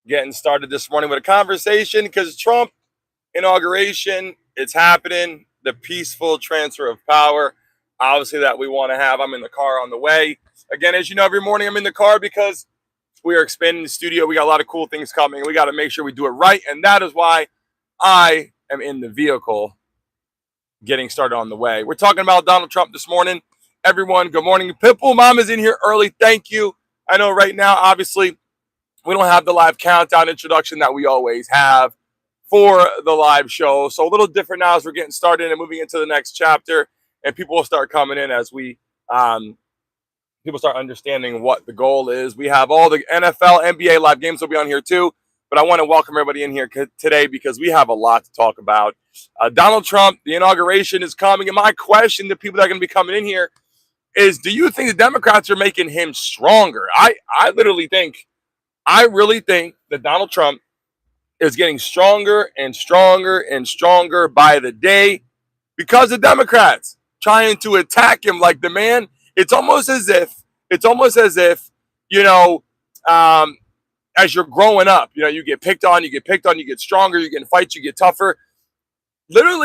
Getting started this morning with a conversation because Trump inauguration, it's happening. The peaceful transfer of power, obviously, that we want to have. I'm in the car on the way. Again, as you know, every morning I'm in the car because we are expanding the studio. We got a lot of cool things coming. We got to make sure we do it right. And that is why I am in the vehicle getting started on the way. We're talking about Donald Trump this morning. Everyone, good morning. Pitbull Mom is in here early. Thank you. I know right now, obviously, we don't have the live countdown introduction that we always have for the live show. So a little different now as we're getting started and moving into the next chapter. And people will start coming in as we people start understanding what the goal is. We have all the NFL, NBA live games will be on here too. But I want to welcome everybody in here today because we have a lot to talk about. Donald Trump, the inauguration is coming. And my question to people that are going to be coming in here is, do you think the Democrats are making him stronger? I really think that Donald Trump is getting stronger and stronger and stronger by the day because the Democrats trying to attack him like the man. It's almost as if, as you're growing up, you get picked on, you get stronger, you get in fights, you get tougher. They're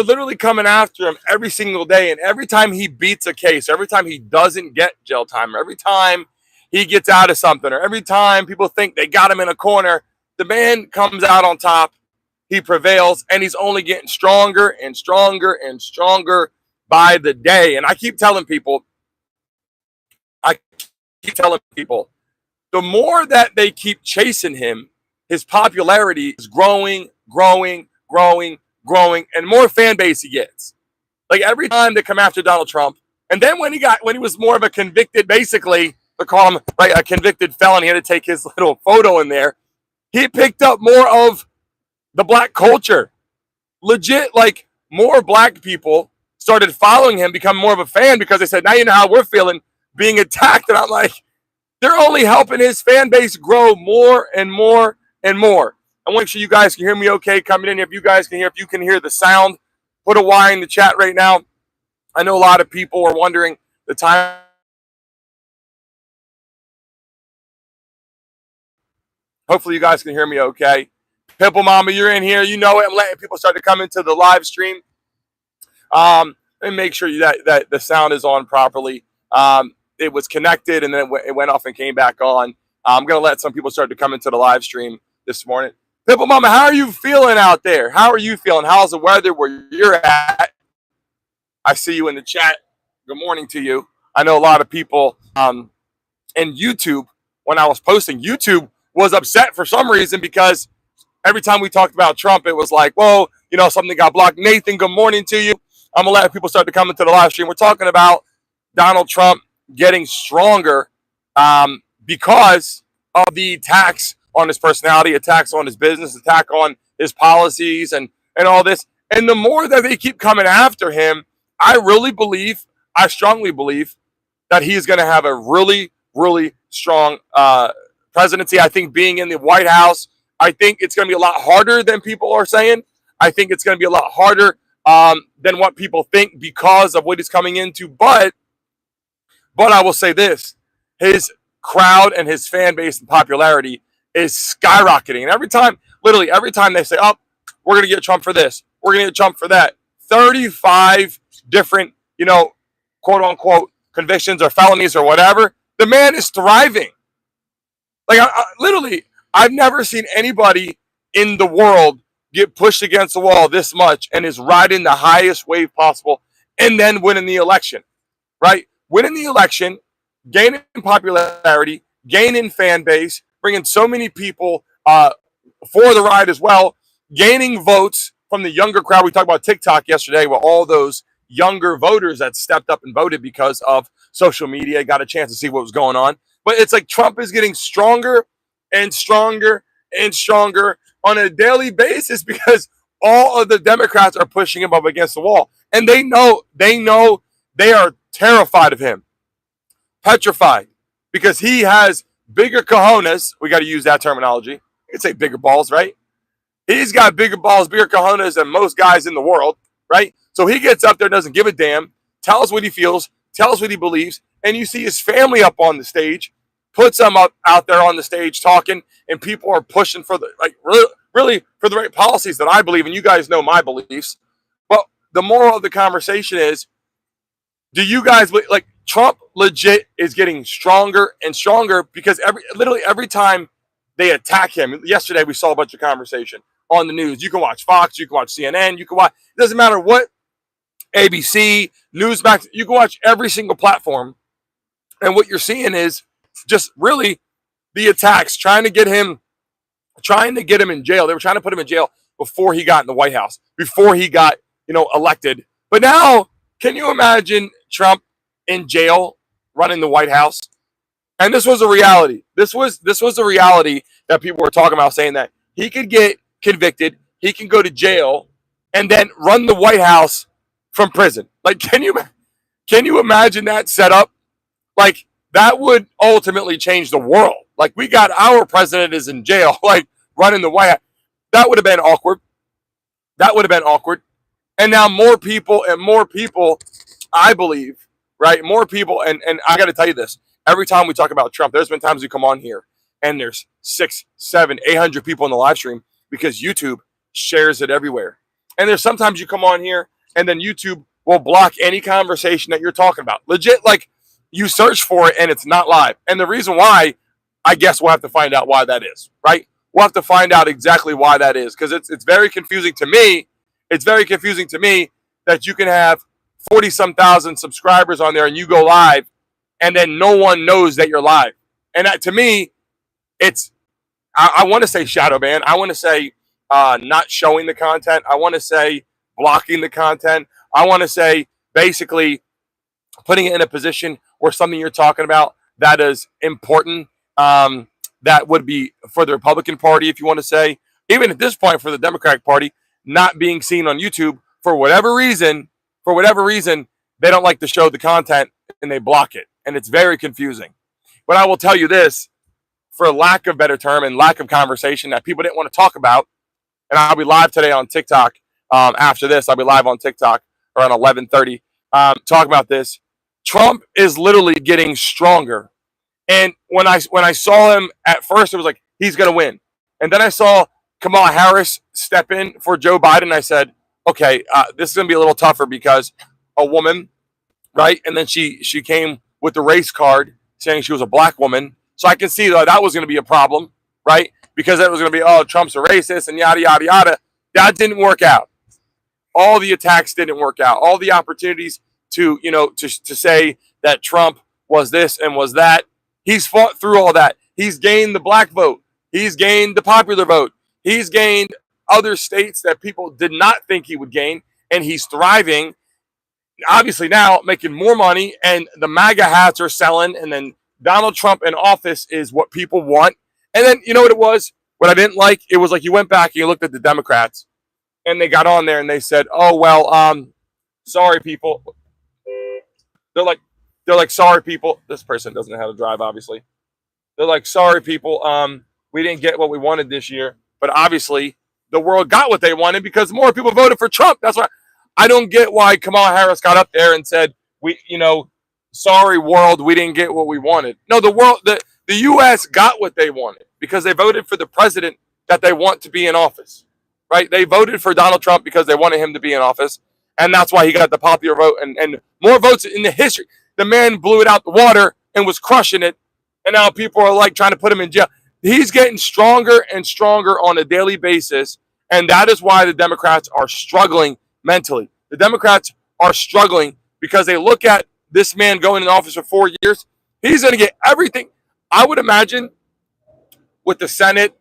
literally coming after him every single day. And every time he beats a case, every time he doesn't get jail time, every time he gets out of something, or every time people think they got him in a corner, the man comes out on top, he prevails, and he's only getting stronger and stronger and stronger by the day. And I keep telling people, the more that they keep chasing him, his popularity is growing, and more fan base he gets. Like every time they come after Donald Trump, and then when he was more of a convicted, basically, they call him like a convicted felon, he had to take his little photo in there. He picked up more of the black culture. Legit, like more black people started following him, become more of a fan because they said, now you know how we're feeling being attacked. And I'm like, they're only helping his fan base grow more and more and more. I want to make sure you guys can hear me okay coming in here. If you guys can hear, if you can hear the sound, put a Y in the chat right now. I know a lot of people are wondering the time. Hopefully you guys can hear me okay. Pimple Mama, you're in here. You know it. I'm letting people start to come into the live stream. And make sure that the sound is on properly. It was connected and then it went off and came back on. I'm going to let some people start to come into the live stream this morning. Pimple Mama, how are you feeling out there? How are you feeling? How's the weather where you're at? I see you in the chat. Good morning to you. I know a lot of people in YouTube, when I was posting, YouTube was upset for some reason because every time we talked about Trump, it was like, whoa, something got blocked. Nathan, good morning to you. I'm going to let people start to come into the live stream. We're talking about Donald Trump getting stronger because of the attacks on his personality, attacks on his business, attack on his policies and all this. And the more that they keep coming after him, I strongly believe that he is going to have a really, really strong presidency. I think being in the White House, I think it's going to be a lot harder than people are saying. I think it's going to be a lot harder than what people think because of what he's coming into. But I will say this, his crowd and his fan base and popularity is skyrocketing. And every time they say, oh, we're going to get Trump for this, we're going to get Trump for that, 35 different, quote unquote, convictions or felonies or whatever, the man is thriving. Like, I've never seen anybody in the world get pushed against the wall this much and is riding the highest wave possible and then winning the election, right? Winning the election, gaining popularity, gaining fan base, bringing so many people for the ride as well, gaining votes from the younger crowd. We talked about TikTok yesterday with all those younger voters that stepped up and voted because of social media, got a chance to see what was going on. But it's like Trump is getting stronger and stronger and stronger on a daily basis because all of the Democrats are pushing him up against the wall. And they know they are terrified of him, petrified, because he has bigger cojones. We got to use that terminology. You can say bigger balls, right? He's got bigger balls, bigger cojones than most guys in the world, right? So he gets up there, doesn't give a damn, tells what he feels, tells what he believes, and you see his family up on the stage puts them up out there on the stage talking, and people are pushing for the really for the right policies that I believe in. You guys know my beliefs. But the moral of the conversation is, do you guys like Trump legit is getting stronger and stronger because literally every time they attack him. Yesterday we saw a bunch of conversation on the news. You can watch Fox, you can watch CNN, you can watch, it doesn't matter what, ABC, Newsmax, you can watch every single platform. And what you're seeing is just really the attacks, trying to get him in jail. They were trying to put him in jail before he got in the White House, before he got, elected. But now, can you imagine Trump in jail running the White House? And this was a reality. This was a reality that people were talking about, saying that he could get convicted, he can go to jail, and then run the White House from prison. Like, can you imagine that setup? Like, that would ultimately change the world. Like, we got our president is in jail, like running the White House. That would have been awkward. And now more people, I believe, right? More people, and I got to tell you this. Every time we talk about Trump, there's been times we come on here and there's 600, 700, 800 people in the live stream because YouTube shares it everywhere. And there's sometimes you come on here and then YouTube will block any conversation that you're talking about. Legit, like, you search for it and it's not live. And the reason why, I guess we'll have to find out why that is, right? We'll have to find out exactly why that is, because it's very confusing to me. It's very confusing to me that you can have 40-some thousand subscribers on there and you go live and then no one knows that you're live. And that, to me, I want to say shadow ban. I want to say not showing the content. I want to say blocking the content. I want to say basically putting it in a position where something you're talking about that is important, that would be for the Republican Party, if you want to say, even at this point for the Democratic Party, not being seen on YouTube for whatever reason, they don't like to show the content and they block it. And it's very confusing. But I will tell you this, for lack of better term and lack of conversation that people didn't want to talk about, and I'll be live today on TikTok. After this, I'll be live on TikTok around 11:30. Talk about this. Trump is literally getting stronger. And when I saw him at first, it was like, he's going to win. And then I saw Kamala Harris step in for Joe Biden. I said, okay, this is going to be a little tougher because a woman, right? And then she came with the race card saying she was a black woman. So I can see that was going to be a problem, right? Because it was going to be, oh, Trump's a racist and yada, yada, yada. That didn't work out. All the attacks didn't work out. All the opportunities to say that Trump was this and was that. He's fought through all that. He's gained the black vote. He's gained the popular vote. He's gained other states that people did not think he would gain. And he's thriving. Obviously now making more money and the MAGA hats are selling. And then Donald Trump in office is what people want. And then, you know what it was? What I didn't like, it was like you went back and you looked at the Democrats and they got on there and they said, oh, well, sorry, people. They're like, sorry, people. This person doesn't know how to drive, obviously. They're like, sorry, people. We didn't get what we wanted this year. But obviously, the world got what they wanted because more people voted for Trump. That's why I don't get why Kamala Harris got up there and said, sorry, world, we didn't get what we wanted. No, the U.S. got what they wanted because they voted for the president that they want to be in office, right? They voted for Donald Trump because they wanted him to be in office. And that's why he got the popular vote and more votes in the history. The man blew it out the water and was crushing it. And now people are like trying to put him in jail. He's getting stronger and stronger on a daily basis. And that is why the Democrats are struggling mentally. The Democrats are struggling because they look at this man going in office for 4 years. He's going to get everything. I would imagine with the Senate,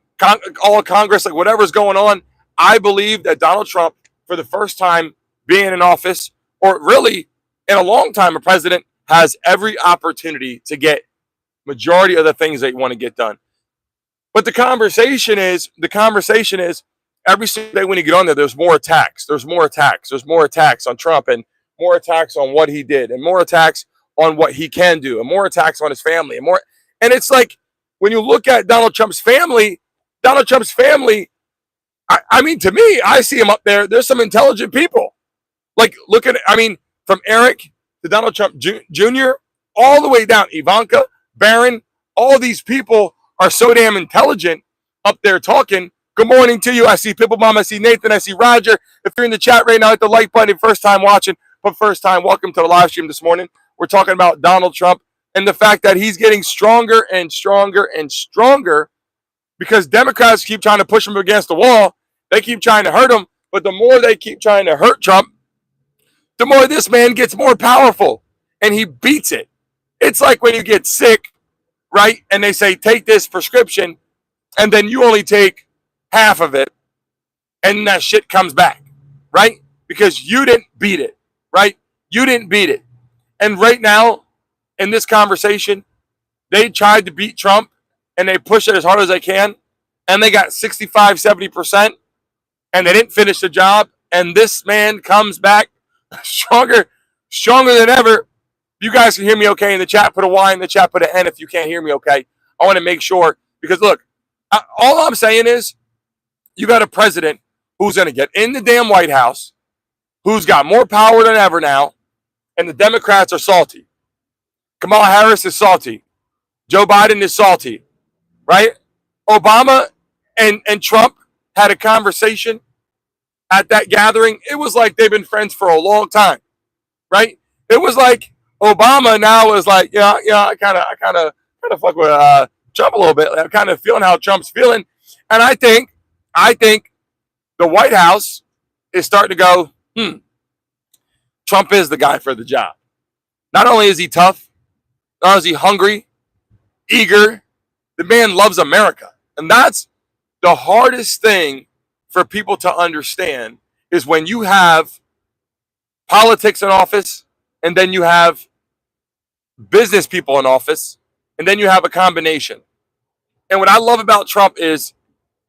all of Congress, like whatever's going on, I believe that Donald Trump, for the first time being in office, or really in a long time a president, has every opportunity to get majority of the things that you want to get done. But the conversation is every single day when you get on there, there's more attacks. There's more attacks on Trump and more attacks on what he did and more attacks on what he can do and more attacks on his family and more. And it's like, when you look at Donald Trump's family, I mean, to me, I see him up there. There's some intelligent people. Like, look at, from Eric to Donald Trump Jr., all the way down, Ivanka, Barron, all these people are so damn intelligent up there talking. Good morning to you. I see Pipple Mom. I see Nathan. I see Roger. If you're in the chat right now, hit the like button. First time watching, but first time, welcome to the live stream this morning. We're talking about Donald Trump and the fact that he's getting stronger and stronger and stronger because Democrats keep trying to push him against the wall. They keep trying to hurt him, but the more they keep trying to hurt Trump, the more this man gets more powerful, and he beats it. It's like when you get sick, right? And they say, take this prescription, and then you only take half of it, and that shit comes back, right? Because you didn't beat it, right? You didn't beat it. And right now, in this conversation, they tried to beat Trump, and they pushed it as hard as they can, and they got 65, 70%, and they didn't finish the job, and this man comes back stronger than ever. You guys can hear me okay in the chat. Put a Y in the chat, put an N if you can't hear me okay. I want to make sure, because look, all I'm saying is you got a president who's going to get in the damn White House, who's got more power than ever now, and the Democrats are salty. Kamala Harris is salty. Joe Biden is salty, right? Obama and Trump had a conversation at that gathering. It was like they've been friends for a long time, right? It was like Obama now is like, I kind of fuck with Trump a little bit. I'm kind of feeling how Trump's feeling, and I think the White House is starting to go, Trump is the guy for the job. Not only is he tough, not only is he hungry, eager, the man loves America, and that's the hardest thing for people to understand is when you have politics in office, and then you have business people in office, and then you have a combination. And what I love about Trump is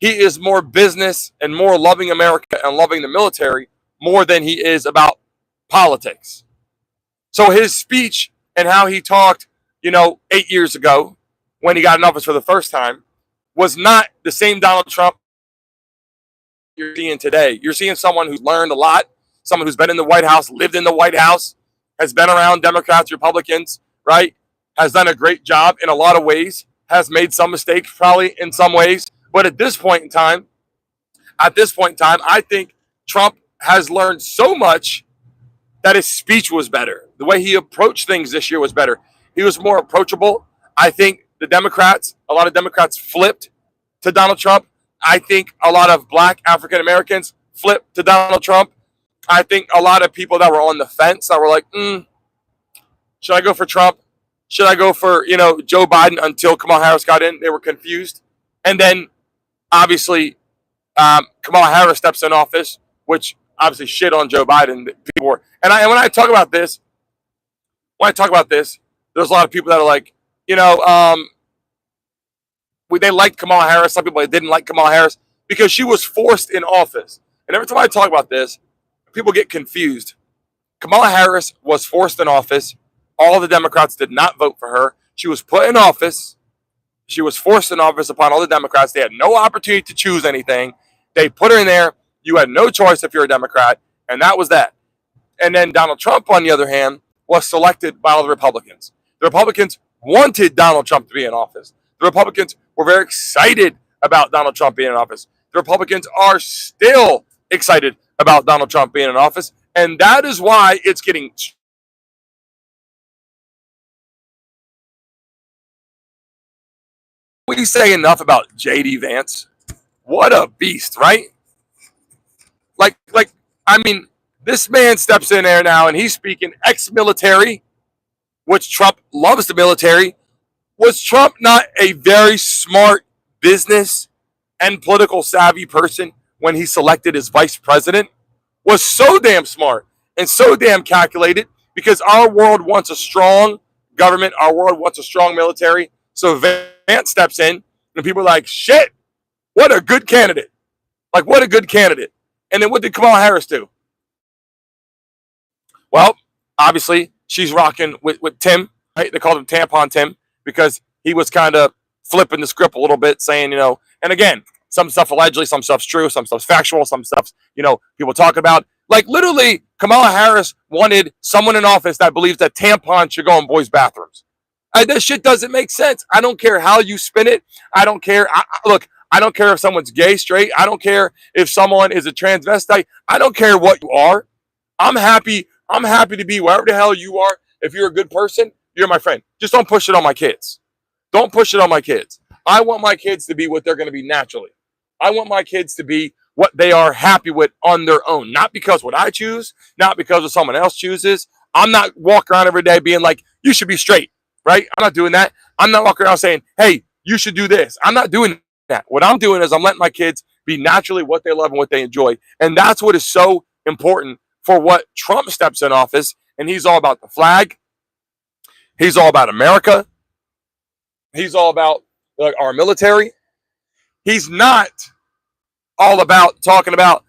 he is more business and more loving America and loving the military more than he is about politics. So his speech and how he talked, 8 years ago when he got in office for the first time was not the same Donald Trump you're seeing today. You're seeing someone who's learned a lot, someone who's been in the White House, lived in the White House, has been around Democrats, Republicans, right? Has done a great job in a lot of ways, has made some mistakes probably in some ways. But at this point in time, I think Trump has learned so much that his speech was better. The way he approached things this year was better. He was more approachable. I think a lot of Democrats flipped to Donald Trump. I think a lot of black African Americans flipped to Donald Trump. I think a lot of people that were on the fence that were like, should I go for Trump? Should I go for, Joe Biden until Kamala Harris got in? They were confused. And then, obviously, Kamala Harris steps in office, which obviously shit on Joe Biden. People were, and when I talk about this, there's a lot of people that are like, they liked Kamala Harris. Some people didn't like Kamala Harris because she was forced in office. And every time I talk about this, people get confused. Kamala Harris was forced in office. All the Democrats did not vote for her. She was put in office. She was forced in office upon all the Democrats. They had no opportunity to choose anything. They put her in there. You had no choice if you're a Democrat, and that was that. And then Donald Trump, on the other hand, was selected by all the Republicans. The Republicans wanted Donald Trump to be in office. The Republicans were very excited about Donald Trump being in office. The Republicans are still excited about Donald Trump being in office, and that is why it's getting. We say enough about J.D. Vance. What a beast, right? This man steps in there now, and he's speaking ex-military, which Trump loves the military. Was Trump not a very smart business and political savvy person when he selected his vice president? Was so damn smart and so damn calculated because our world wants a strong government. Our world wants a strong military. So Vance steps in, and people are like, shit, what a good candidate. What a good candidate. And then what did Kamala Harris do? Well, obviously, she's rocking with Tim, right? They called him Tampon Tim because he was kind of flipping the script a little bit, saying, and again, some stuff allegedly, some stuff's true, some stuff's factual, some stuff's, people talk about. Literally, Kamala Harris wanted someone in office that believes that tampons should go in boys' bathrooms. That shit doesn't make sense. I don't care how you spin it. I don't care. Look, I don't care if someone's gay, straight. I don't care if someone is a transvestite. I don't care what you are. I'm happy. I'm happy to be wherever the hell you are. If you're a good person, you're my friend. Just don't push it on my kids. Don't push it on my kids. I want my kids to be what they're going to be naturally. I want my kids to be what they are happy with on their own, not because what I choose, not because what someone else chooses. I'm not walking around every day being like, you should be straight, right? I'm not doing that. I'm not walking around saying, hey, you should do this. I'm not doing that. What I'm doing is I'm letting my kids be naturally what they love and what they enjoy. And that's what is so important for what Trump steps in office. And he's all about the flag. He's all about America. He's all about our military. He's not all about talking about,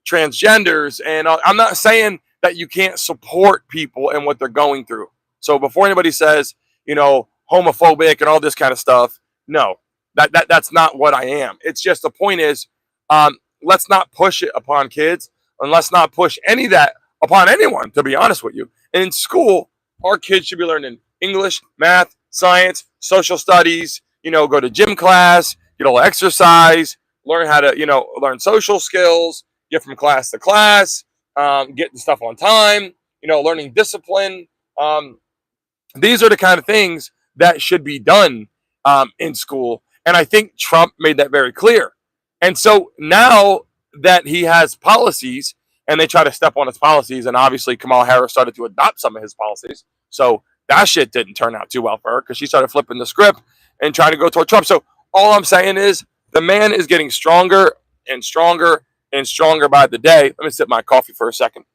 transgenders. And I'm not saying that you can't support people and what they're going through. So before anybody says, homophobic and all this kind of stuff, no, that's not what I am. It's just the point is, let's not push it upon kids, and let's not push any of that upon anyone, to be honest with you. And in school, our kids should be learning English, math, science, social studies, go to gym class, get a little exercise, learn how to, learn social skills, get from class to class, getting stuff on time, learning discipline. These are the kind of things that should be done in school. And I think Trump made that very clear. And so now that he has policies and they try to step on his policies, and obviously Kamala Harris started to adopt some of his policies. So that shit didn't turn out too well for her because she started flipping the script and trying to go toward Trump. So all I'm saying is the man is getting stronger and stronger and stronger by the day. Let me sip my coffee for a second.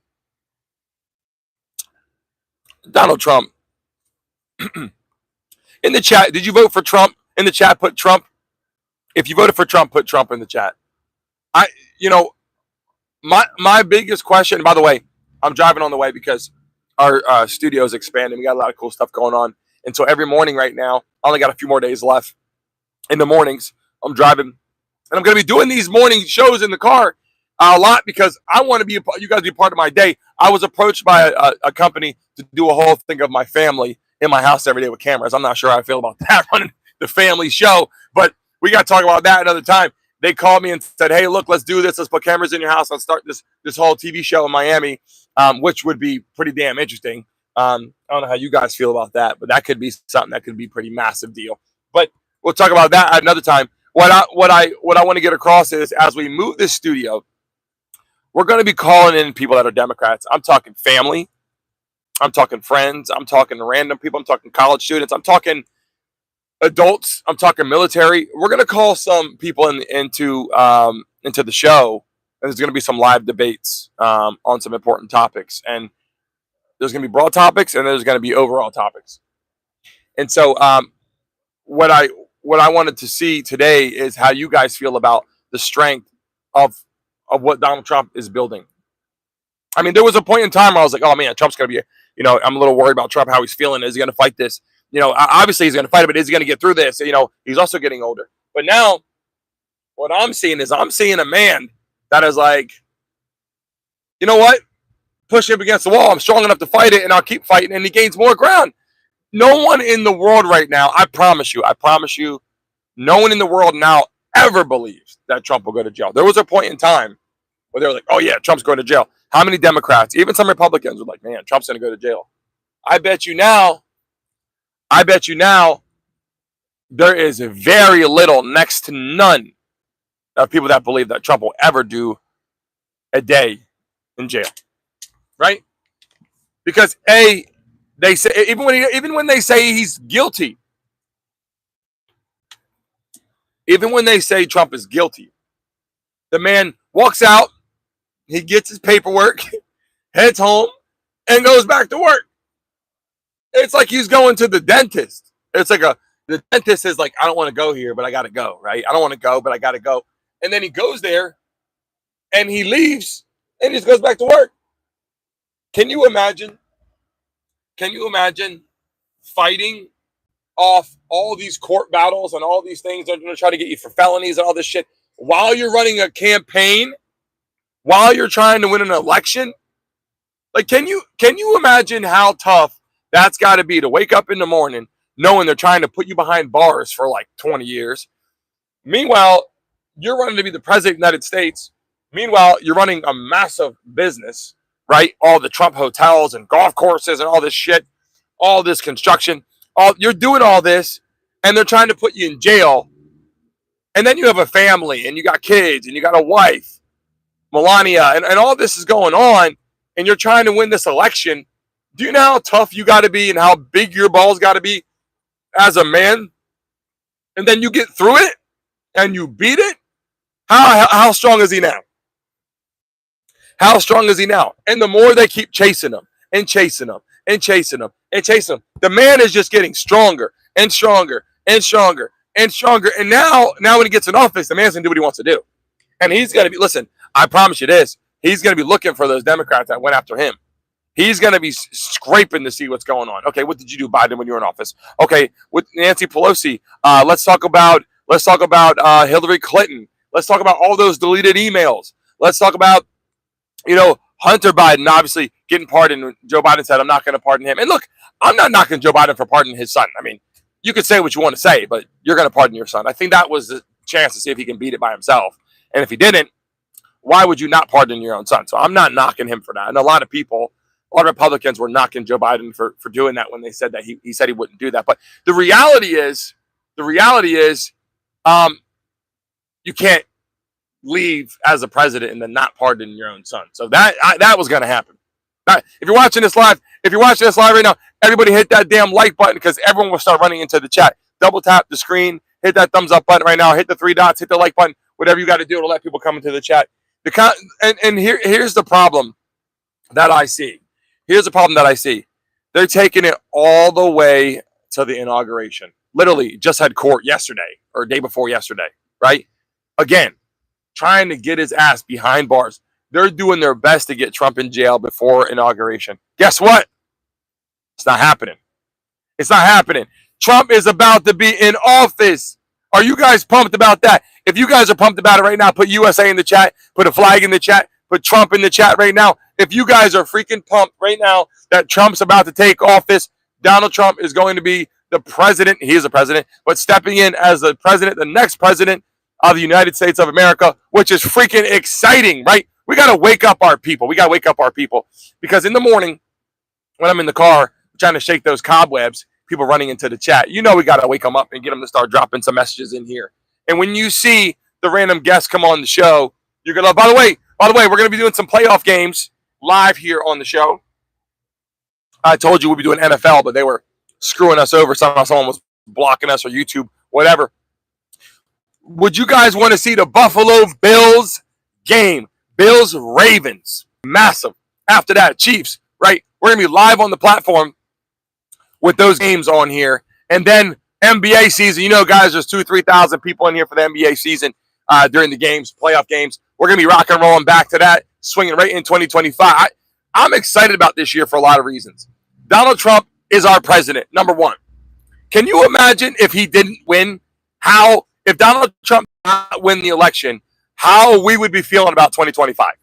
Donald Trump. In the chat, did you vote for Trump? In the chat, put Trump. If you voted for Trump, put Trump in the chat. My biggest question, by the way, I'm driving on the way because our studio is expanding. We got a lot of cool stuff going on. And so every morning right now, I only got a few more days left. In the mornings, I'm driving. And I'm going to be doing these morning shows in the car a lot because I want to be you guys be part of my day. I was approached by a company to do a whole thing of my family in my house every day with cameras. I'm not sure how I feel about that, running the family show, but we got to talk about that another time. They called me and said, hey, look, let's do this. Let's put cameras in your house. Let's start this whole TV show in Miami, which would be pretty damn interesting. I don't know how you guys feel about that, but that could be something that could be a pretty massive deal. But we'll talk about that at another time. What I want to get across is as we move this studio, we're going to be calling in people that are Democrats. I'm talking family. I'm talking friends. I'm talking random people. I'm talking college students. I'm talking adults. I'm talking military. We're going to call some people into the show. And there's going to be some live debates on some important topics. And there's going to be broad topics and there's going to be overall topics. And so what I wanted to see today is how you guys feel about the strength of what Donald Trump is building. I mean, there was a point in time where I was like, oh man, Trump's going to be, I'm a little worried about Trump, how he's feeling. Is he going to fight this? Obviously he's going to fight it, but is he going to get through this? He's also getting older. But now what I'm seeing is I'm seeing a man that is like, you know what? Push him against the wall. I'm strong enough to fight it and I'll keep fighting. And he gains more ground. No one in the world right now, I promise you, no one in the world now ever believes that Trump will go to jail. There was a point in time where they were like, oh yeah, Trump's going to jail. How many Democrats, even some Republicans were like, man, Trump's going to go to jail. I bet you now, there is very little, next to none, of people that believe that Trump will ever do a day in jail. Right? Because they say even when they say he's guilty, even when they say Trump is guilty, the man walks out, he gets his paperwork, heads home, and goes back to work. It's like he's going to the dentist. It's like the dentist is like, I don't want to go here, but I got to go, right? I don't want to go, but I got to go. And then he goes there and he leaves and he just goes back to work. Can you imagine fighting off all these court battles and all these things that are going to try to get you for felonies and all this shit while you're running a campaign, while you're trying to win an election? Like, can you imagine how tough that's got to be to wake up in the morning, knowing they're trying to put you behind bars for like 20 years. Meanwhile, you're running to be the president of the United States. Meanwhile, you're running a massive business, right? All the Trump hotels and golf courses and all this shit, all this construction. You're doing all this, and they're trying to put you in jail. And then you have a family, and you got kids, and you got a wife, Melania, and all this is going on, and you're trying to win this election. Do you know how tough you got to be and how big your balls got to be as a man? And then you get through it, and you beat it? How strong is he now? How strong is he now? And the more they keep chasing him and chasing him and chasing him and chasing him, the man is just getting stronger and stronger and stronger and stronger. And now when he gets in office, the man's going to do what he wants to do. And he's going to be, listen, I promise you this, he's going to be looking for those Democrats that went after him. He's going to be scraping to see what's going on. Okay, what did you do, Biden, when you were in office? Okay, with Nancy Pelosi, let's talk about Hillary Clinton. Let's talk about all those deleted emails. Let's talk about, Hunter Biden obviously getting pardoned. Joe Biden said, I'm not going to pardon him. And look, I'm not knocking Joe Biden for pardoning his son. I mean, you could say what you want to say, but you're going to pardon your son. I think that was the chance to see if he can beat it by himself. And if he didn't, why would you not pardon your own son? So I'm not knocking him for that. And a lot of Republicans were knocking Joe Biden for doing that when they said that he said he wouldn't do that. But the reality is, you can't leave as a president and then not pardon your own son. So that was going to happen. If you're watching this live right now, everybody hit that damn like button because everyone will start running into the chat. Double tap the screen, hit that thumbs up button right now, hit the 3 dots, hit the like button, whatever you got to do to let people come into the chat. Here's the problem that I see. They're taking it all the way to the inauguration. Literally just had court yesterday or day before yesterday, right? Again, trying to get his ass behind bars. They're doing their best to get Trump in jail before inauguration. Guess what? It's not happening. It's not happening. Trump is about to be in office. Are you guys pumped about that? If you guys are pumped about it right now, put USA in the chat, put a flag in the chat, put Trump in the chat right now. If you guys are freaking pumped right now that Trump's about to take office, Donald Trump is going to be the president. He is a president, but stepping in as the president, the next president of the United States of America, which is freaking exciting, right? We got to wake up our people. Because in the morning when I'm in the car trying to shake those cobwebs, people running into the chat, we got to wake them up and get them to start dropping some messages in here. And when you see the random guests come on the show, you're going to, by the way, we're going to be doing some playoff games live here on the show. I told you we'd be doing NFL, but they were screwing us over. Someone was blocking us or YouTube, whatever. Would you guys want to see the Buffalo Bills game? Bills Ravens, massive. After that, Chiefs, right? We're going to be live on the platform with those games on here. And then NBA season, guys, there's 2,000-3,000 people in here for the NBA season during the games, playoff games. We're going to be rock and rolling back to that, swinging right in 2025. I'm excited about this year for a lot of reasons. Donald Trump is our president, number one. Can you imagine if he didn't win? If Donald Trump did not win the election, how we would be feeling about 2025?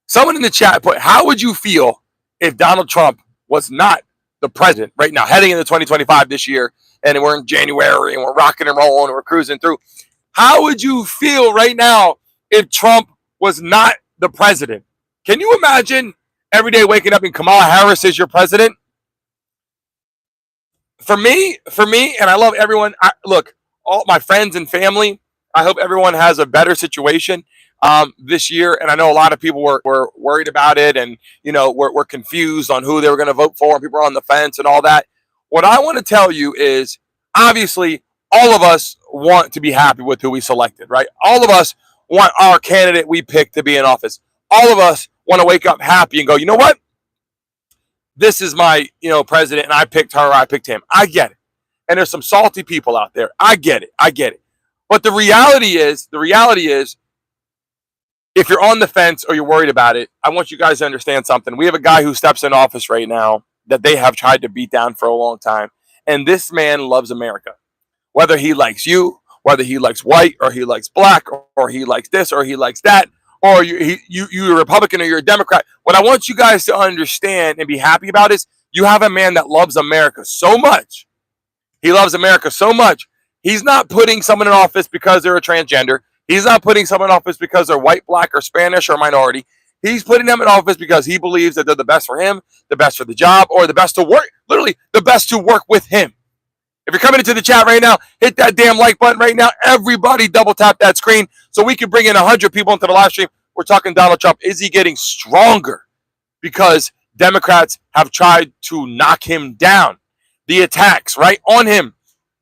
Someone in the chat put, how would you feel if Donald Trump was not the president right now, heading into 2025 this year, and we're in January, and we're rocking and rolling, and we're cruising through? How would you feel right now if Trump was not the president? Can you imagine every day waking up and Kamala Harris is your president? For me, and I love everyone. Look, all my friends and family, I hope everyone has a better situation this year. And I know a lot of people were worried about it and, were confused on who they were going to vote for. And people were on the fence and all that. What I want to tell you is, obviously, all of us want to be happy with who we selected, right? All of us want our candidate we picked to be in office. All of us want to wake up happy and go, you know what? This is my, president, and I picked her, or I picked him. I get it. And there's some salty people out there. I get it. But the reality is, if you're on the fence or you're worried about it, I want you guys to understand something. We have a guy who steps in office right now that they have tried to beat down for a long time. And this man loves America. Whether he likes you, whether he likes white, or he likes black, or he likes this, or he likes that, or you're a Republican or you're a Democrat. What I want you guys to understand and be happy about is You have a man that loves America so much. He loves America so much. He's not putting someone in office because they're a transgender. He's not putting someone in office because they're white, black, or Spanish, or minority. He's putting them in office because he believes that they're the best for him, the best for the job, or the best to work, literally the best to work with him. If you're coming into the chat right now, hit that damn like button right now. Everybody double tap that screen so we can bring in 100 people into the live stream. We're talking Donald Trump. Is he getting stronger? Because Democrats have tried to knock him down. The attacks, right, on him.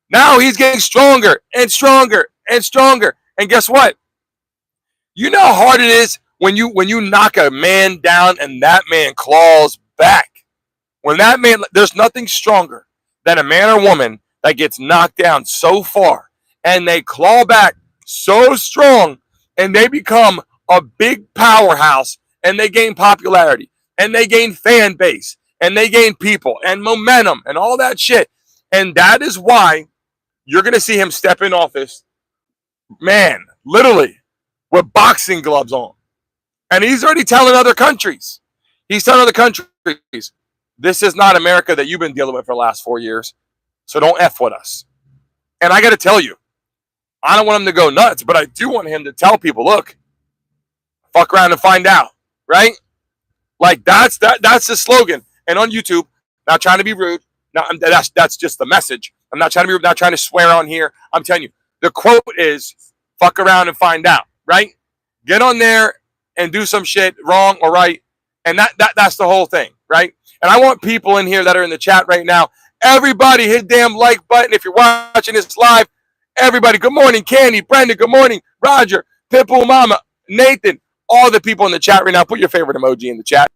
Now he's getting stronger and stronger and stronger. And guess what? You know how hard it is when you knock a man down and that man claws back. When that man, there's nothing stronger than a man or woman that gets knocked down so far and they claw back so strong and they become a big powerhouse and they gain popularity and they gain fan base and they gain people and momentum and all that shit. And that is why you're going to see him step in office, man, literally with boxing gloves on. And he's already telling other countries. He's telling other countries, this is not America that you've been dealing with for the last 4 years. So don't F with us. And I got to tell you, I don't want him to go nuts, but I do want him to tell people, look, fuck around and find out, right? Like that's the slogan. And on YouTube, not trying to be rude. No, that's just the message. I'm not trying to be rude, not trying to swear on here. I'm telling you, the quote is fuck around and find out, right? Get on there and do some shit wrong or right. And that's the whole thing, right? And I want people in here that are in the chat right now. Everybody hit damn like button if you're watching this live. Everybody, good morning, Candy, Brenda, good morning, Roger, Pitbull Mama, Nathan, all the people in the chat right now. Put your favorite emoji in the chat.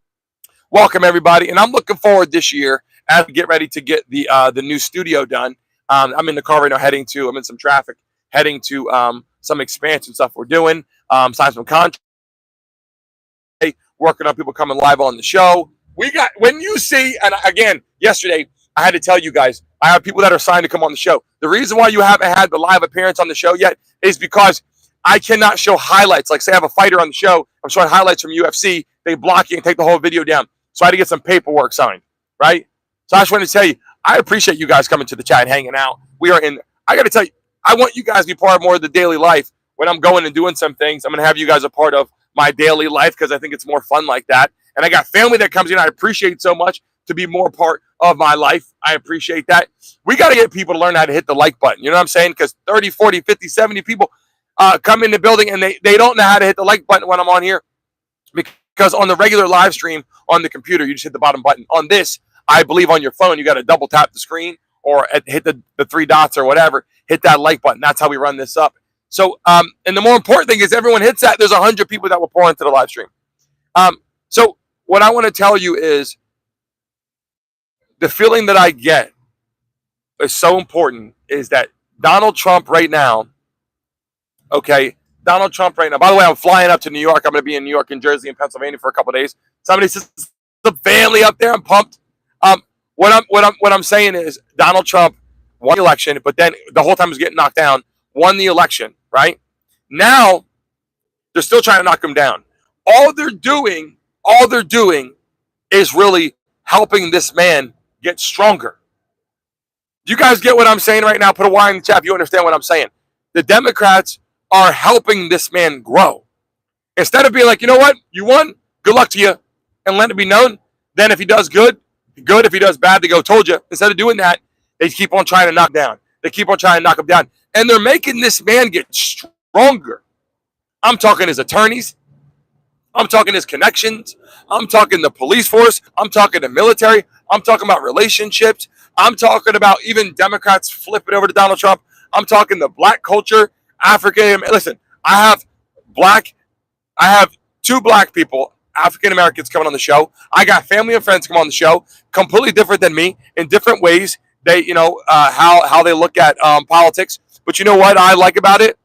Welcome, everybody. And I'm looking forward this year as we get ready to get the new studio done. I'm in the car right now I'm in some traffic, heading to some expansion stuff we're doing, sign some contracts, working on people coming live on the show. When you see, and again, yesterday, I had to tell you guys, I have people that are signed to come on the show. The reason why you haven't had the live appearance on the show yet is because I cannot show highlights. Like, say I have a fighter on the show, I'm showing highlights from UFC, they block you and take the whole video down. So I had to get some paperwork signed, right? So I just wanted to tell you, I appreciate you guys coming to the chat and hanging out. I got to tell you, I want you guys to be part of more of the daily life. When I'm going and doing some things, I'm going to have you guys a part of my daily life because I think it's more fun like that. And I got family that comes in. I appreciate so much to be more part of my life. I appreciate that. We got to get people to learn how to hit the like button. You know what I'm saying? Because 30, 40, 50, 70 people come in the building and they don't know how to hit the like button when I'm on here. Because on the regular live stream on the computer, you just hit the bottom button. On this, I believe on your phone, you got to double tap the screen or hit the three dots or whatever. Hit that like button. That's how we run this up. So, and the more important thing is everyone hits that. There's 100 people that will pour into the live stream. So what I want to tell you is the feeling that I get is so important is that Donald Trump right now, okay, Donald Trump right now. By the way, I'm flying up to New York. I'm going to be in New York and Jersey and Pennsylvania for a couple of days. Somebody says the family up there. I'm pumped. What I'm saying is Donald Trump won the election, but then the whole time he was getting knocked down, won the election, right? Now they're still trying to knock him down. All they're doing is really helping this man get stronger. You guys get what I'm saying right now? Put a Y in the chat if you understand what I'm saying. The Democrats are helping this man grow. Instead of being like, you know what? You won. Good luck to you. And let it be known. Then if he does good. If he does bad, they go, told you. Instead of doing that, they keep on trying to knock down. They keep on trying to knock him down. And they're making this man get stronger. I'm talking his attorneys. I'm talking his connections. I'm talking the police force. I'm talking the military. I'm talking about relationships. I'm talking about even Democrats flipping over to Donald Trump. I'm talking the black culture, African. Listen, I have two black people, African Americans coming on the show. I got family and friends come on the show, completely different than me in different ways. They, how they look at politics. But you know what I like about it?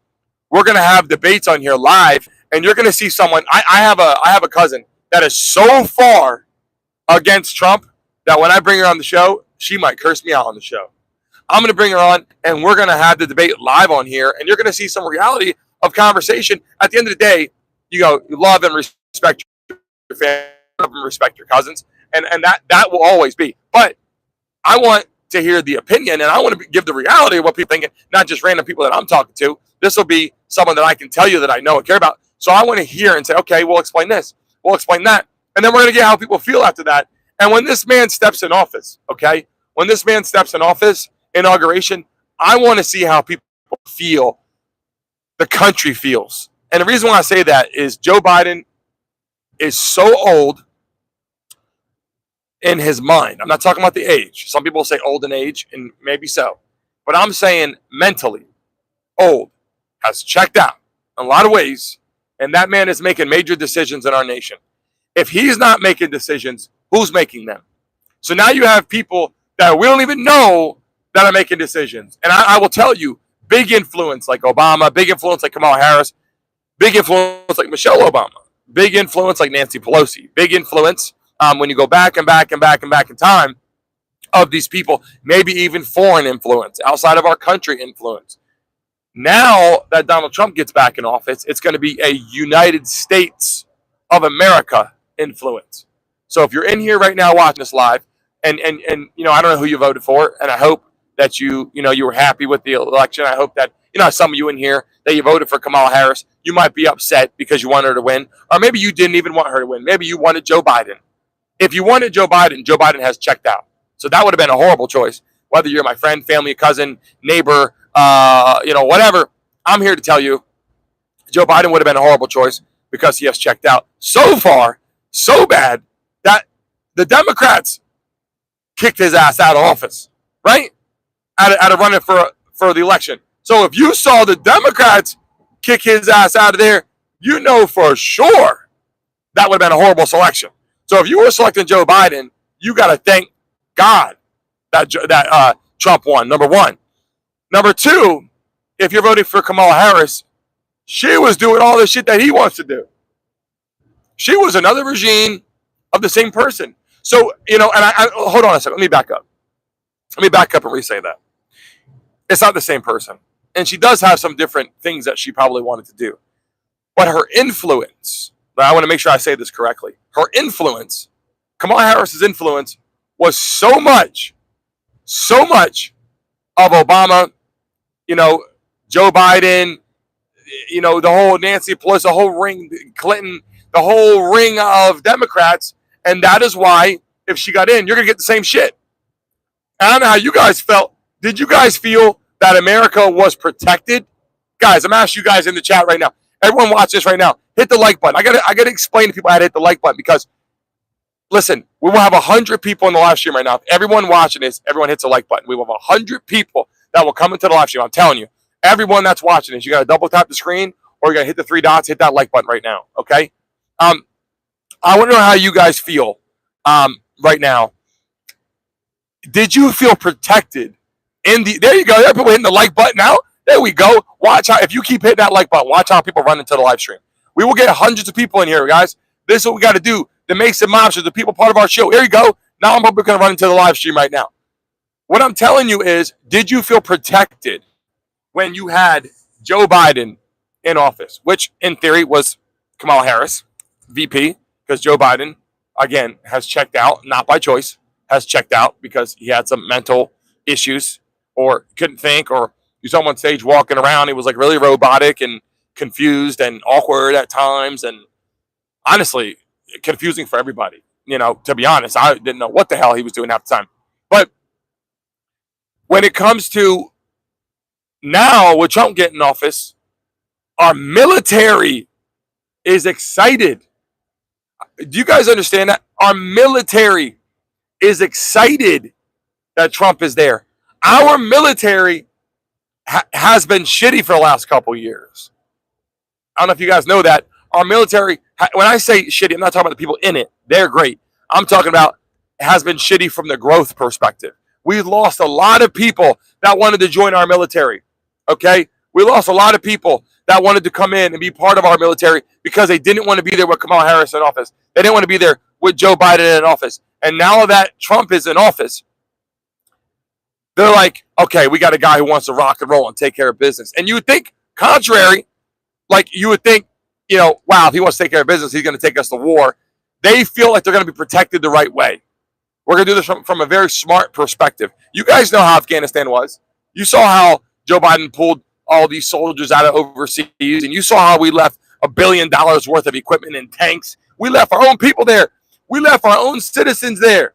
We're gonna have debates on here live, and you're gonna see someone. I have a cousin that is so far against Trump that when I bring her on the show, she might curse me out on the show. I'm going to bring her on, and we're going to have the debate live on here, and you're going to see some reality of conversation. At the end of the day, you love and respect your family, love and respect your cousins, and that will always be. But I want to hear the opinion, and I want to give the reality of what people think, not just random people that I'm talking to. This will be someone that I can tell you that I know and care about. So I want to hear and say, okay, we'll explain this, we'll explain that, and then we're going to get how people feel after that. And when this man steps in office, okay, when this man steps in office, inauguration, I want to see how people feel, the country feels. And the reason why I say that is Joe Biden is so old in his mind. I'm not talking about the age. Some people say old in age, and maybe so. But I'm saying mentally old, has checked out in a lot of ways, and that man is making major decisions in our nation. If he's not making decisions, who's making them? So now you have people that we don't even know that are making decisions. And I will tell you, big influence like Obama, big influence like Kamala Harris, big influence like Michelle Obama, big influence like Nancy Pelosi, big influence when you go back and back and back and back in time of these people, maybe even foreign influence, outside of our country influence. Now that Donald Trump gets back in office, it's going to be a United States of America influence. So if you're in here right now watching this live, and you know, I don't know who you voted for, and I hope that you were happy with the election. I hope that, some of you in here that you voted for Kamala Harris, you might be upset because you want her to win, or maybe you didn't even want her to win. Maybe you wanted Joe Biden. If you wanted Joe Biden has checked out. So that would have been a horrible choice. Whether you're my friend, family, cousin, neighbor, whatever, I'm here to tell you, Joe Biden would have been a horrible choice because he has checked out so far, so bad that the Democrats kicked his ass out of office, right? Out of running for the election. So if you saw the Democrats kick his ass out of there, you know for sure that would have been a horrible selection. So if you were selecting Joe Biden, you got to thank God that Trump won, number one. Number two, if you're voting for Kamala Harris, she was doing all the shit that he wants to do. She was another regime of the same person. So, and I hold on a second. Let me back up. Let me back up and re-say that. It's not the same person. And she does have some different things that she probably wanted to do. But her influence, I want to make sure I say this correctly. Her influence, Kamala Harris's influence, was so much of Obama, Joe Biden, the whole Nancy Pelosi, the whole ring, Clinton, the whole ring of Democrats. And that is why, if she got in, you're going to get the same shit. And I don't know how you guys felt. Did you guys feel that America was protected? Guys, I'm asking you guys in the chat right now. Everyone watch this right now. Hit the like button. I gotta explain to people how to hit the like button because, listen, we will have 100 people in the live stream right now. If everyone watching this, everyone hits the like button. We will have 100 people that will come into the live stream. I'm telling you, everyone that's watching this, you got to double tap the screen or you got to hit the three dots, hit that like button right now, okay? I want to know how you guys feel right now. Did you feel protected? There you go. There are people hitting the like button now. There we go. Watch how, if you keep hitting that like button, watch how people run into the live stream. We will get hundreds of people in here, guys. This is what we got to do to make some options, the people part of our show. Here you go. Now I'm probably going to run into the live stream right now. What I'm telling you is, did you feel protected when you had Joe Biden in office, which in theory was Kamala Harris, VP, because Joe Biden, again, has checked out, not by choice, has checked out because he had some mental issues or couldn't think, or you saw him on stage walking around. He was like really robotic and confused and awkward at times, and honestly, confusing for everybody. To be honest, I didn't know what the hell he was doing half the time. But when it comes to now with Trump getting in office, our military is excited. Do you guys understand that? Our military is excited that Trump is there. Our military has been shitty for the last couple years. I don't know if you guys know that. Our military, when I say shitty, I'm not talking about the people in it. They're great. I'm talking about has been shitty from the growth perspective. We lost a lot of people that wanted to join our military. Okay? We lost a lot of people that wanted to come in and be part of our military because they didn't want to be there with Kamala Harris in office. They didn't want to be there with Joe Biden in office. And now that Trump is in office, they're like, okay, we got a guy who wants to rock and roll and take care of business. And you would think, contrary, like you would think, wow, if he wants to take care of business, he's going to take us to war. They feel like they're going to be protected the right way. We're going to do this from a very smart perspective. You guys know how Afghanistan was. You saw how Joe Biden pulled all these soldiers out of overseas, and you saw how we left $1 billion worth of equipment and tanks. We left our own people there. We left our own citizens there.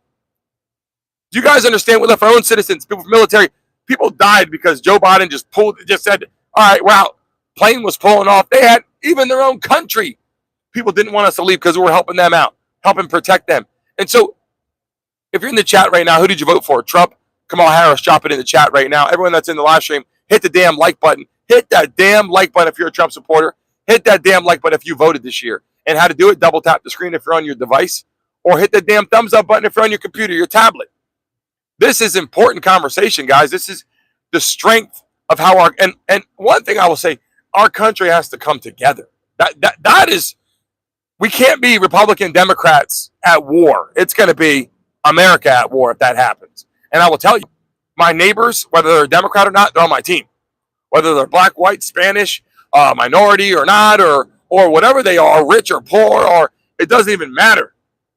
Do you guys understand? We left our own citizens, people from military. People died because Joe Biden just said, all right, we're out. Plane was pulling off. They had even their own country. People didn't want us to leave because we were helping them out, helping protect them. And so if you're in the chat right now, who did you vote for? Trump, Kamala Harris? Drop it in the chat right now. Everyone that's in the live stream, hit the damn like button. Hit that damn like button if you're a Trump supporter. Hit that damn like button if you voted this year. And how to do it, double tap the screen if you're on your device, or hit the damn thumbs up button if you're on your computer, your tablet. This is important conversation, guys. This is the strength of how our, and one thing I will say, our country has to come together. That is, we can't be Republican Democrats at war. It's going to be America at war if that happens. And I will tell you, my neighbors, whether they're Democrat or not, they're on my team. Whether they're black, white, Spanish, minority or not, or whatever they are, rich or poor, or it doesn't even matter.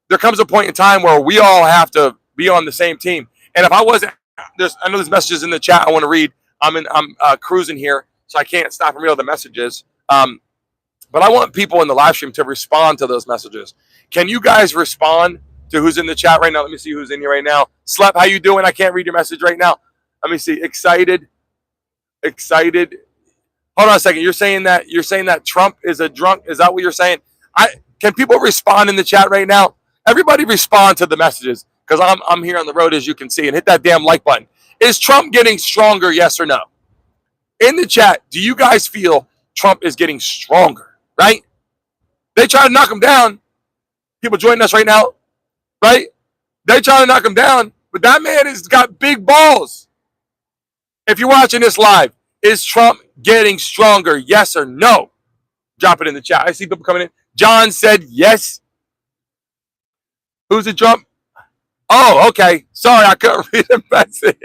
There comes a point in time where we all have to be on the same team. And if I wasn't, I know there's messages in the chat I want to read. I'm cruising here, so I can't stop and read all the messages. But I want people in the live stream to respond to those messages. Can you guys respond to who's in the chat right now? Let me see who's in here right now. Slep, how you doing? I can't read your message right now. Let me see. Excited. Hold on a second. You're saying that Trump is a drunk? Is that what you're saying? Can people respond in the chat right now? Everybody respond to the messages, because I'm here on the road, as you can see, and hit that damn like button. Is Trump getting stronger, yes or no? In the chat, do you guys feel Trump is getting stronger, right? They try to knock him down. People joining us right now, right? They try to knock him down, but that man has got big balls. If you're watching this live, is Trump getting stronger, yes or no? Drop it in the chat. I see people coming in. John said yes. Who's it, Trump? Oh, okay. Sorry, I couldn't read the message.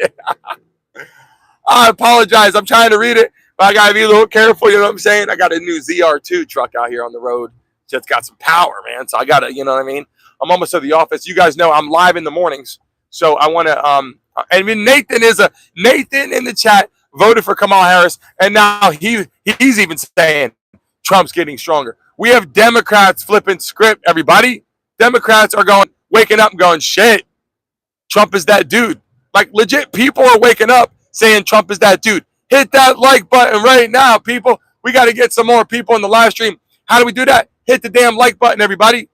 I apologize. I'm trying to read it, but I got to be a little careful. You know what I'm saying? I got a new ZR2 truck out here on the road. So it's got some power, man. So I got to, you know what I mean? I'm almost at the office. You guys know I'm live in the mornings. So I want to, I mean, Nathan in the chat voted for Kamala Harris. And now he's even saying Trump's getting stronger. We have Democrats flipping script, everybody. Democrats are waking up and going, shit, Trump is that dude. Like, legit, people are waking up saying Trump is that dude. Hit that like button right now, people. We got to get some more people in the live stream. How do we do that? Hit the damn like button, everybody.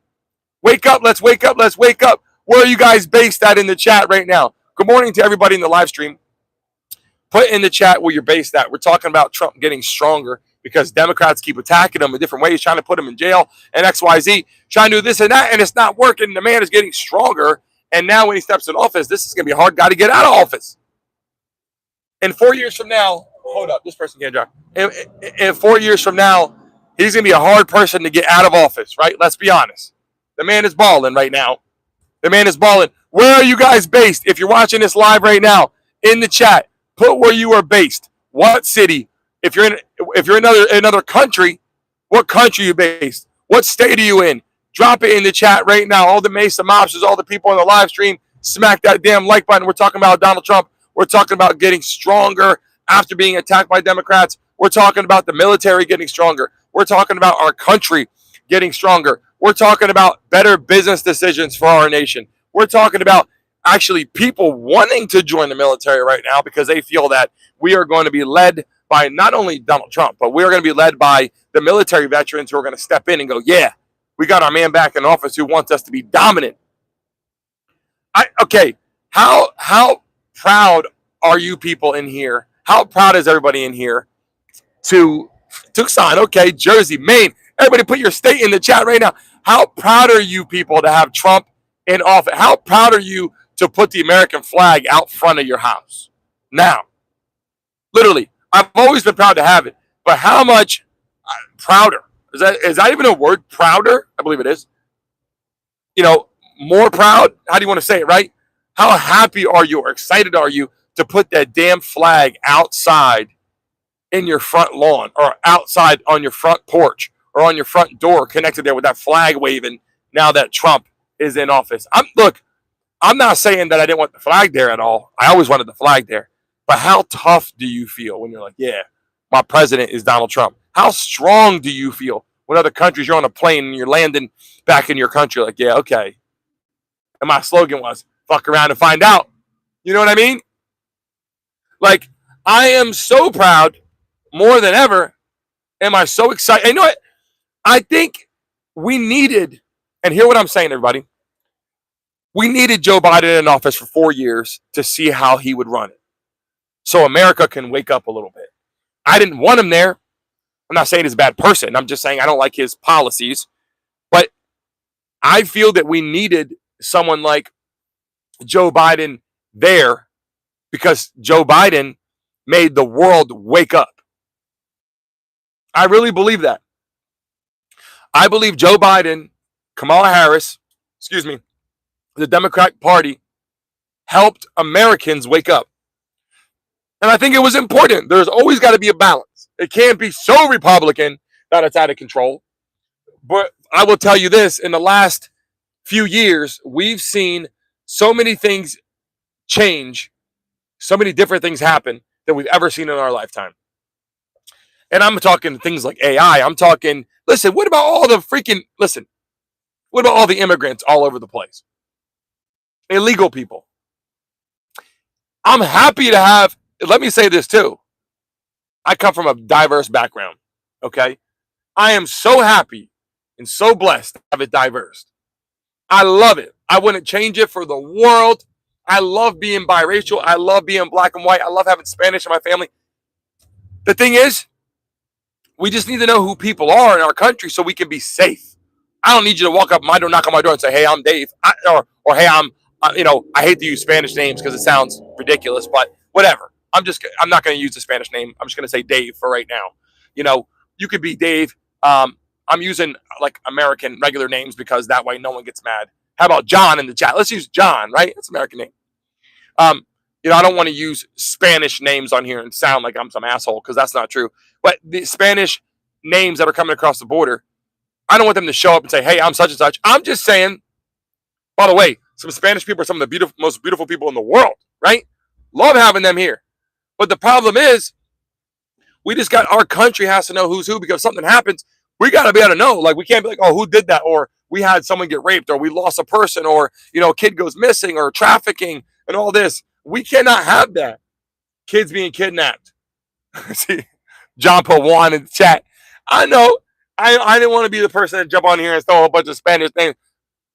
Wake up. Let's wake up. Let's wake up. Where are you guys based at in the chat right now? Good morning to everybody in the live stream. Put in the chat where you're based at. We're talking about Trump getting stronger because Democrats keep attacking him in different ways, trying to put him in jail and XYZ, trying to do this and that, and it's not working. The man is getting stronger, and now when he steps in office, this is going to be a hard guy to get out of office. In 4 years from now, hold up, this person can't drive. In 4 years from now, he's going to be a hard person to get out of office, right? Let's be honest. The man is balling right now. The man is balling. Where are you guys based? If you're watching this live right now, in the chat, put where you are based. What city? If you're in another country, what country are you based? What state are you in? Drop it in the chat right now. All the Mesa mobsters, all the people on the live stream, smack that damn like button. We're talking about Donald Trump. We're talking about getting stronger after being attacked by Democrats. We're talking about the military getting stronger. We're talking about our country getting stronger. We're talking about better business decisions for our nation. We're talking about actually people wanting to join the military right now because they feel that we are going to be led by not only Donald Trump, but we are going to be led by the military veterans who are going to step in and go, yeah, we got our man back in office who wants us to be dominant. Okay, how proud are you people in here? How proud is everybody in here to Tucson? Okay, Jersey, Maine. Everybody put your state in the chat right now. How proud are you people to have Trump in office? How proud are you to put the American flag out front of your house? Now, literally, I've always been proud to have it, but how much prouder? Is that even a word? Prouder? I believe it is. You know, more proud? How do you want to say it, right? How happy are you or excited are you to put that damn flag outside in your front lawn or outside on your front porch or on your front door connected there with that flag waving now that Trump is in office. I'm not saying that I didn't want the flag there at all. I always wanted the flag there. But how tough do you feel when you're like, yeah, my president is Donald Trump? How strong do you feel when other countries, you're on a plane and you're landing back in your country? Like, yeah, okay. And my slogan was, fuck around and find out. You know what I mean? Like, I am so proud more than ever. Am I so excited? And you know what? I think we needed, and hear what I'm saying, everybody. We needed Joe Biden in office for 4 years to see how he would run it. So America can wake up a little bit. I didn't want him there. I'm not saying he's a bad person. I'm just saying I don't like his policies. But I feel that we needed someone like Joe Biden there because Joe Biden made the world wake up. I really believe that. I believe Joe Biden, Kamala Harris, the Democratic Party helped Americans wake up. And I think it was important. There's always got to be a balance. It can't be so Republican that it's out of control. But I will tell you this, in the last few years, we've seen so many things change, so many different things happen than we've ever seen in our lifetime. And I'm talking things like AI. I'm talking, what about all the immigrants all over the place? Illegal people. I'm happy to have, let me say this too. I come from a diverse background, okay? I am so happy and so blessed to have it diverse. I love it. I wouldn't change it for the world. I love being biracial. I love being black and white. I love having Spanish in my family. The thing is, we just need to know who people are in our country so we can be safe. I don't need you to walk up my door, knock on my door and say, hey, I'm Dave. Or hey, I hate to use Spanish names because it sounds ridiculous, but whatever. I'm not going to use the Spanish name. I'm just going to say Dave for right now. You could be Dave. I'm using like American regular names because that way no one gets mad. How about John in the chat? Let's use John, right? That's an American name. I don't want to use Spanish names on here and sound like I'm some asshole because that's not true. But the Spanish names that are coming across the border, I don't want them to show up and say, hey, I'm such and such. I'm just saying, by the way, some Spanish people are some of the most beautiful people in the world, right? Love having them here. But the problem is, our country has to know who's who because if something happens, we got to be able to know. Like, we can't be like, oh, who did that? Or we had someone get raped, or we lost a person, or, a kid goes missing, or trafficking, and all this. We cannot have that. Kids being kidnapped. See, John put one in the chat. I know. I didn't want to be the person that jump on here and throw a bunch of Spanish names.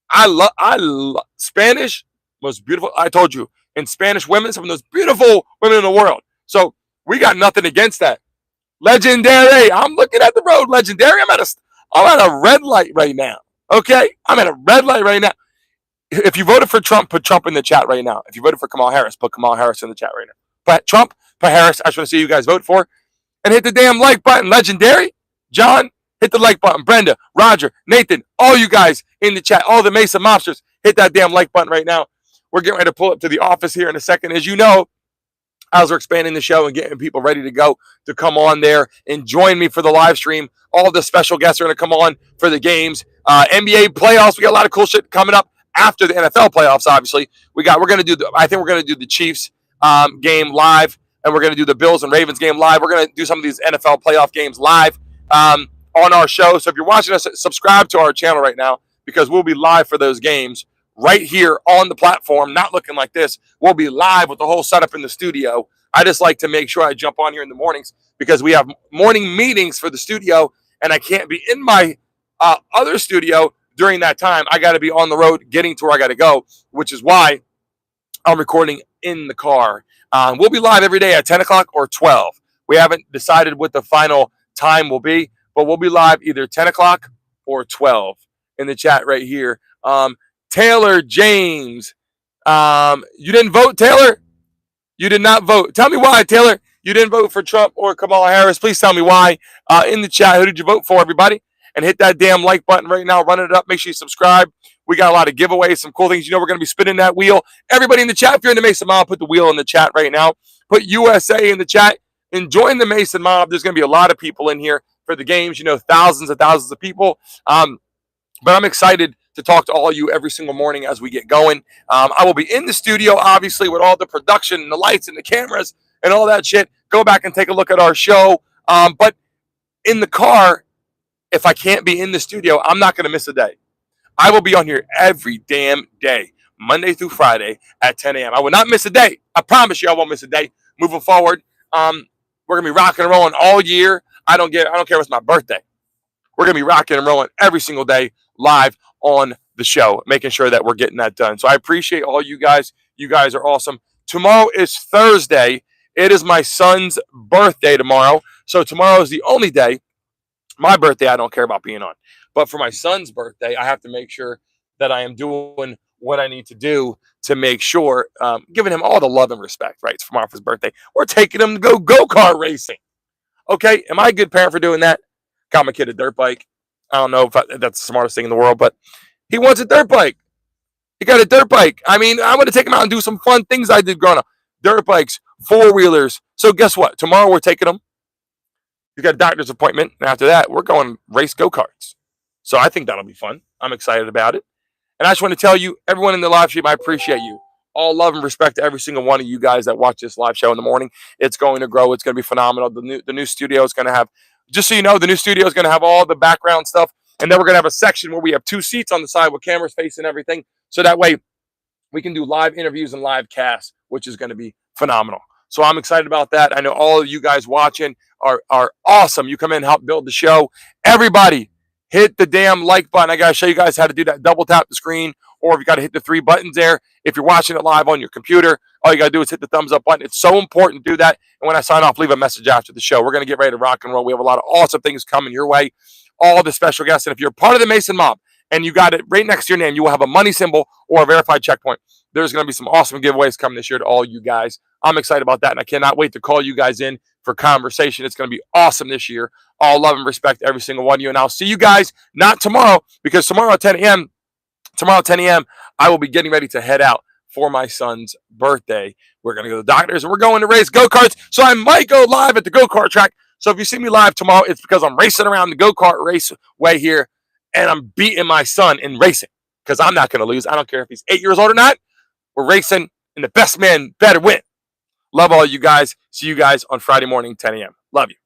I love Spanish, most beautiful. I told you, and Spanish women, some of those beautiful women in the world. So we got nothing against that. Legendary. I'm looking at the road. Legendary. I'm at a red light right now. Okay, I'm at a red light right now. If you voted for Trump, put Trump in the chat right now. If you voted for Kamala Harris, put Kamala Harris in the chat right now. But Trump, put Harris. I just want to see you guys vote for, and hit the damn like button. Legendary. John, hit the like button. Brenda, Roger, Nathan, all you guys in the chat, all the Mesa mobsters, hit that damn like button right now. We're getting ready to pull up to the office here in a second. As you know, as we're expanding the show and getting people ready to go to come on there and join me for the live stream. All the special guests are going to come on for the games. NBA playoffs. We got a lot of cool shit coming up after the NFL playoffs. Obviously, I think we're going to do the Chiefs game live, and we're going to do the Bills and Ravens game live. We're going to do some of these NFL playoff games live on our show. So if you're watching us, subscribe to our channel right now because we'll be live for those games right here on the platform, not looking like this. We'll be live with the whole setup in the studio. I just like to make sure I jump on here in the mornings because we have morning meetings for the studio, and I can't be in my other studio during that time. I got to be on the road getting to where I got to go, which is why I'm recording in the car. We'll be live every day at 10 o'clock or 12. We haven't decided what the final time will be, but we'll be live either 10 o'clock or 12 in the chat right here. Taylor James. You didn't vote, Taylor? You did not vote. Tell me why, Taylor. You didn't vote for Trump or Kamala Harris. Please tell me why. In the chat, who did you vote for, everybody? And hit that damn like button right now. Run it up. Make sure you subscribe. We got a lot of giveaways, some cool things. We're going to be spinning that wheel. Everybody in the chat, if you're in the Mason Mob, put the wheel in the chat right now. Put USA in the chat and join the Mason Mob. There's going to be a lot of people in here for the games. Thousands and thousands of people. But I'm excited to talk to all of you every single morning as we get going. I will be in the studio, obviously, with all the production and the lights and the cameras and all that shit. Go back and take a look at our show. But in the car, if I can't be in the studio, I'm not going to miss a day. I will be on here every damn day, Monday through Friday at 10 a.m. I will not miss a day. I promise you I won't miss a day moving forward. We're going to be rocking and rolling all year. I don't care if it's my birthday. We're going to be rocking and rolling every single day live on the show, making sure that we're getting that done. So I appreciate all you guys. You guys are awesome. Tomorrow is Thursday. It is my son's birthday tomorrow. So tomorrow is the only day. My birthday, I don't care about being on. But for my son's birthday, I have to make sure that I am doing what I need to do to make sure, giving him all the love and respect, right? It's for his birthday. We're taking him to go-kart racing. Okay, am I a good parent for doing that? Got my kid a dirt bike. I don't know if that's the smartest thing in the world, but he wants a dirt bike. He got a dirt bike. I mean, I'm going to take him out and do some fun things I did growing up. Dirt bikes, four-wheelers. So guess what? Tomorrow we're taking him. He's got a doctor's appointment, and after that, we're going race go-karts. So I think that'll be fun. I'm excited about it. And I just want to tell you, everyone in the live stream, I appreciate you. All love and respect to every single one of you guys that watch this live show in the morning. It's going to grow. It's going to be phenomenal. The new studio is going to have, just so you know, the new studio is going to have all the background stuff. And then we're going to have a section where we have 2 seats on the side with cameras facing everything. So that way we can do live interviews and live casts, which is going to be phenomenal. So I'm excited about that. I know all of you guys watching are awesome. You come in and help build the show. Everybody, hit the damn like button. I got to show you guys how to do that. Double tap the screen, or if you got to hit the 3 buttons there. If you're watching it live on your computer, all you got to do is hit the thumbs up button. It's so important to do that. And when I sign off, leave a message after the show. We're going to get ready to rock and roll. We have a lot of awesome things coming your way. All the special guests. And if you're part of the Mason Mob and you got it right next to your name, you will have a money symbol or a verified checkpoint. There's going to be some awesome giveaways coming this year to all you guys. I'm excited about that, and I cannot wait to call you guys in for conversation. It's going to be awesome this year. All love and respect to every single one of you, and I'll see you guys not tomorrow, because tomorrow at 10 a.m., I will be getting ready to head out for my son's birthday. We're going to go to the doctors, and we're going to race go-karts, so I might go live at the go-kart track. So if you see me live tomorrow, it's because I'm racing around the go-kart raceway here, and I'm beating my son in racing, because I'm not going to lose. I don't care if he's 8 years old or not. We're racing, and the best man better win. Love all you guys. See you guys on Friday morning, 10 a.m. Love you.